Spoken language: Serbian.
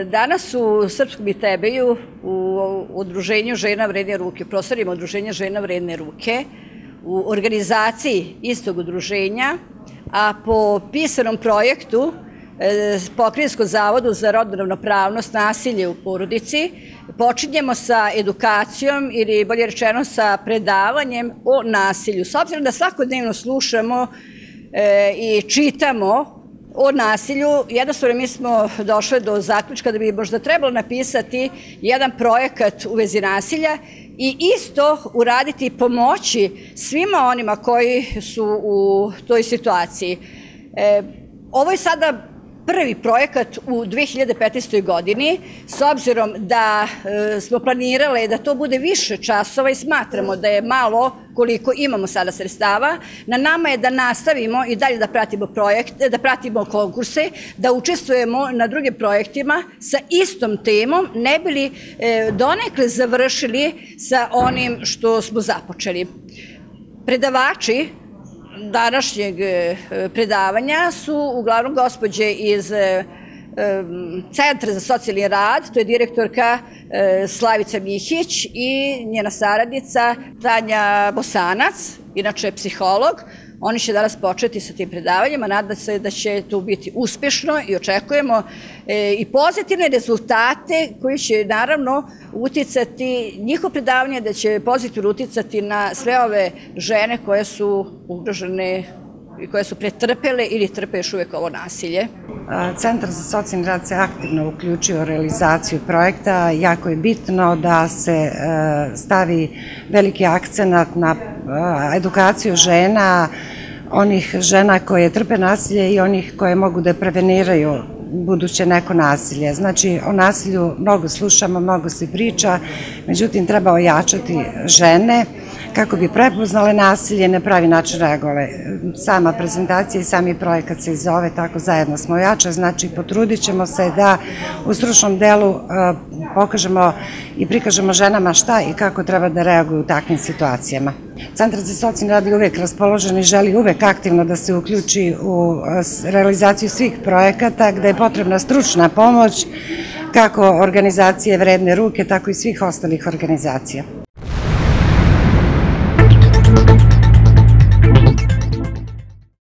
Danas u Srpskom Itebeju u udruženju Žena vredne ruke, u prostorima udruženja Žena vredne ruke, u organizaciji istog udruženja, a po pisanom projektu Pokrajinskog zavoda za rodnu ravnopravnost nasilje u porodici, počinjemo sa edukacijom ili bolje rečeno sa predavanjem o nasilju. S obzirom da svakodnevno slušamo i čitamo o nasilju, jednostavno mi smo došli do zaključka da bi možda trebalo napisati jedan projekat u vezi nasilja i isto uraditi pomoći svima onima koji su u toj situaciji. Ovo je sada prvi projekat u 2015. godini, s obzirom da smo planirali da to bude više časova i smatramo da je malo koliko imamo sada sredstava. Na nama je da nastavimo i dalje da pratimo projekte, da pratimo konkurse, da učestvujemo na drugim projektima sa istom temom, ne bi li donekle završili sa onim što smo započeli. Predavači današnjeg predavanja su uglavnom gospođe iz Centra za socijalni rad, to je direktorka Slavica Mihić i njena saradnica Tanja Bosanac, inače psiholog. Oni će danas početi sa tim predavanjima, nadam se da će to biti uspešno i očekujemo i pozitivne rezultate koji će naravno uticati, njihovo predavanje da će pozitivno uticati na sve ove žene koje su ugrožene i koje su pretrpele ili trpe još uvek ovo nasilje. Centar za socijalni rad se aktivno uključio u realizaciju projekta. Jako je bitno da se stavi veliki akcenat na edukaciju žena, onih žena koje trpe nasilje i onih koje mogu da preveniraju buduće neko nasilje. Znači, o nasilju mnogo slušamo, mnogo se priča, međutim treba ojačati žene kako bi prepoznale nasilje i na pravi način reagovale. Sama prezentacija i sami projekat se zove tako Zajedno smo jače, znači potrudit ćemo se da u stručnom delu pokažemo i prikažemo ženama šta i kako treba da reaguju u takvim situacijama. Centar za socijalni rad je uvek raspoložen i želi uvek aktivno da se uključi u realizaciju svih projekata gde je potrebna stručna pomoć kako organizacije Vredne ruke, tako i svih ostalih organizacija.